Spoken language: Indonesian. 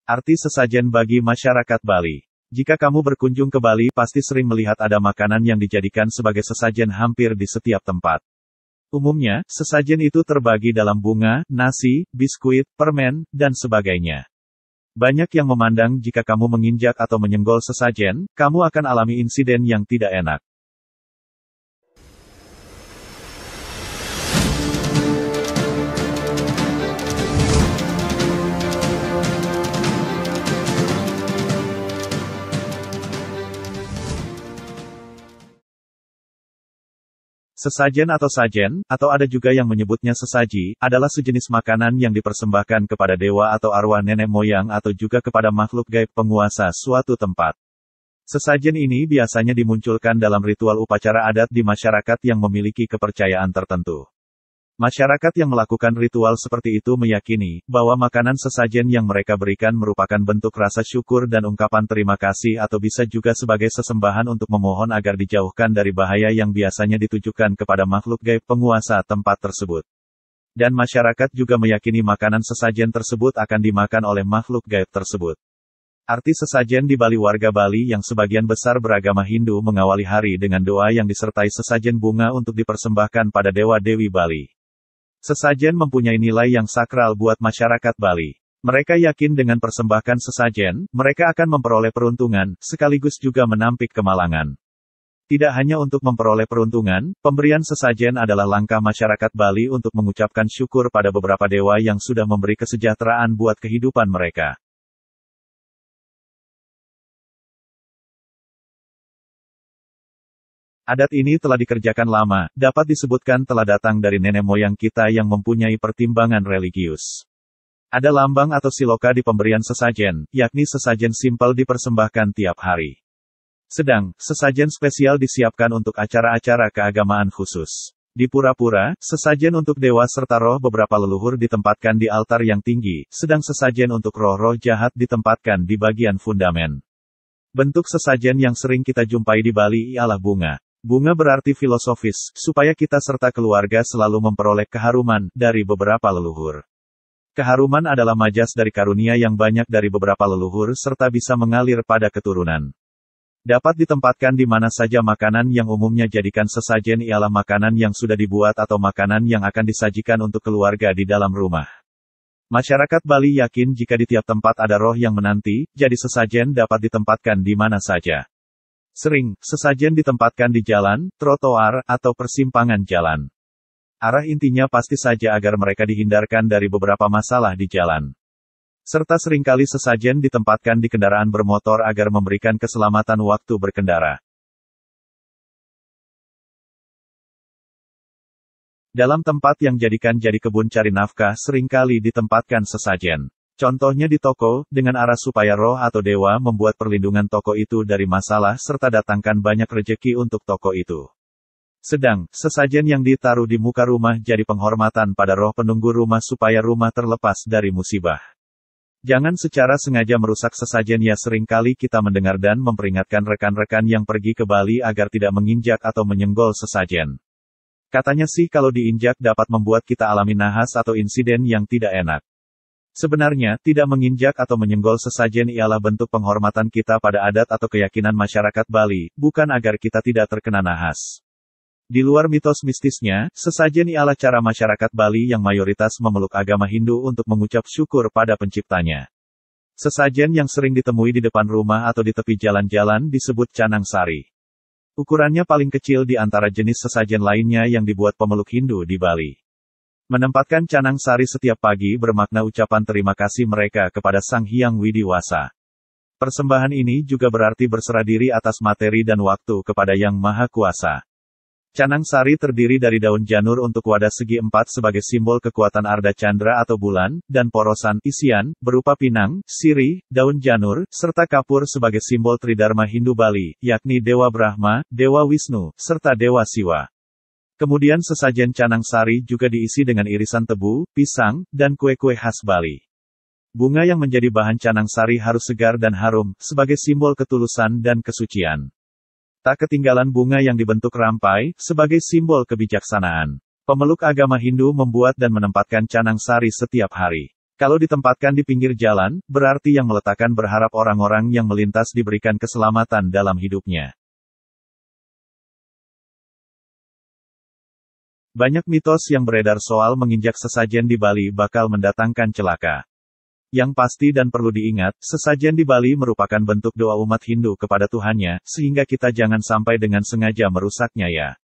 Arti sesajen bagi masyarakat Bali. Jika kamu berkunjung ke Bali pasti sering melihat ada makanan yang dijadikan sebagai sesajen hampir di setiap tempat. Umumnya, sesajen itu terbagi dalam bunga, nasi, biskuit, permen, dan sebagainya. Banyak yang memandang jika kamu menginjak atau menyenggol sesajen, kamu akan alami insiden yang tidak enak. Sesajen atau sajen, atau ada juga yang menyebutnya sesaji, adalah sejenis makanan yang dipersembahkan kepada dewa atau arwah nenek moyang atau juga kepada makhluk gaib penguasa suatu tempat. Sesajen ini biasanya dimunculkan dalam ritual upacara adat di masyarakat yang memiliki kepercayaan tertentu. Masyarakat yang melakukan ritual seperti itu meyakini bahwa makanan sesajen yang mereka berikan merupakan bentuk rasa syukur dan ungkapan terima kasih atau bisa juga sebagai sesembahan untuk memohon agar dijauhkan dari bahaya yang biasanya ditujukan kepada makhluk gaib penguasa tempat tersebut. Dan masyarakat juga meyakini makanan sesajen tersebut akan dimakan oleh makhluk gaib tersebut. Arti sesajen di Bali. Warga Bali yang sebagian besar beragama Hindu mengawali hari dengan doa yang disertai sesajen bunga untuk dipersembahkan pada dewa-dewi Bali. Sesajen mempunyai nilai yang sakral buat masyarakat Bali. Mereka yakin dengan persembahkan sesajen, mereka akan memperoleh peruntungan, sekaligus juga menampik kemalangan. Tidak hanya untuk memperoleh peruntungan, pemberian sesajen adalah langkah masyarakat Bali untuk mengucapkan syukur pada beberapa dewa yang sudah memberi kesejahteraan buat kehidupan mereka. Adat ini telah dikerjakan lama, dapat disebutkan telah datang dari nenek moyang kita yang mempunyai pertimbangan religius. Ada lambang atau siloka di pemberian sesajen, yakni sesajen simpel dipersembahkan tiap hari. Sedang, sesajen spesial disiapkan untuk acara-acara keagamaan khusus. Di pura-pura, sesajen untuk dewa serta roh beberapa leluhur ditempatkan di altar yang tinggi, sedang sesajen untuk roh-roh jahat ditempatkan di bagian fundamen. Bentuk sesajen yang sering kita jumpai di Bali ialah bunga. Bunga berarti filosofis, supaya kita serta keluarga selalu memperoleh keharuman dari beberapa leluhur. Keharuman adalah majas dari karunia yang banyak dari beberapa leluhur serta bisa mengalir pada keturunan. Dapat ditempatkan di mana saja. Makanan yang umumnya jadikan sesajen ialah makanan yang sudah dibuat atau makanan yang akan disajikan untuk keluarga di dalam rumah. Masyarakat Bali yakin jika di tiap tempat ada roh yang menanti, jadi sesajen dapat ditempatkan di mana saja. Sering, sesajen ditempatkan di jalan, trotoar, atau persimpangan jalan. Arah intinya pasti saja agar mereka dihindarkan dari beberapa masalah di jalan. Serta seringkali sesajen ditempatkan di kendaraan bermotor agar memberikan keselamatan waktu berkendara. Dalam tempat yang jadikan jadi kebun cari nafkah seringkali ditempatkan sesajen. Contohnya di toko, dengan arah supaya roh atau dewa membuat perlindungan toko itu dari masalah serta datangkan banyak rejeki untuk toko itu. Sedang, sesajen yang ditaruh di muka rumah jadi penghormatan pada roh penunggu rumah supaya rumah terlepas dari musibah. Jangan secara sengaja merusak sesajen ya. Seringkali kita mendengar dan memperingatkan rekan-rekan yang pergi ke Bali agar tidak menginjak atau menyenggol sesajen. Katanya sih kalau diinjak dapat membuat kita alami nahas atau insiden yang tidak enak. Sebenarnya, tidak menginjak atau menyenggol sesajen ialah bentuk penghormatan kita pada adat atau keyakinan masyarakat Bali, bukan agar kita tidak terkena nahas. Di luar mitos mistisnya, sesajen ialah cara masyarakat Bali yang mayoritas memeluk agama Hindu untuk mengucap syukur pada penciptanya. Sesajen yang sering ditemui di depan rumah atau di tepi jalan-jalan disebut canang sari. Ukurannya paling kecil di antara jenis sesajen lainnya yang dibuat pemeluk Hindu di Bali. Menempatkan canang sari setiap pagi bermakna ucapan terima kasih mereka kepada Sang Hyang Widiwasa. Persembahan ini juga berarti berserah diri atas materi dan waktu kepada Yang Maha Kuasa. Canang sari terdiri dari daun janur untuk wadah segi empat sebagai simbol kekuatan Arda Chandra atau bulan, dan porosan, isian, berupa pinang, sirih, daun janur, serta kapur sebagai simbol Tridharma Hindu Bali, yakni Dewa Brahma, Dewa Wisnu, serta Dewa Siwa. Kemudian sesajen canang sari juga diisi dengan irisan tebu, pisang, dan kue-kue khas Bali. Bunga yang menjadi bahan canang sari harus segar dan harum, sebagai simbol ketulusan dan kesucian. Tak ketinggalan bunga yang dibentuk rampai, sebagai simbol kebijaksanaan. Pemeluk agama Hindu membuat dan menempatkan canang sari setiap hari. Kalau ditempatkan di pinggir jalan, berarti yang meletakkan berharap orang-orang yang melintas diberikan keselamatan dalam hidupnya. Banyak mitos yang beredar soal menginjak sesajen di Bali bakal mendatangkan celaka. Yang pasti dan perlu diingat, sesajen di Bali merupakan bentuk doa umat Hindu kepada Tuhannya, sehingga kita jangan sampai dengan sengaja merusaknya ya.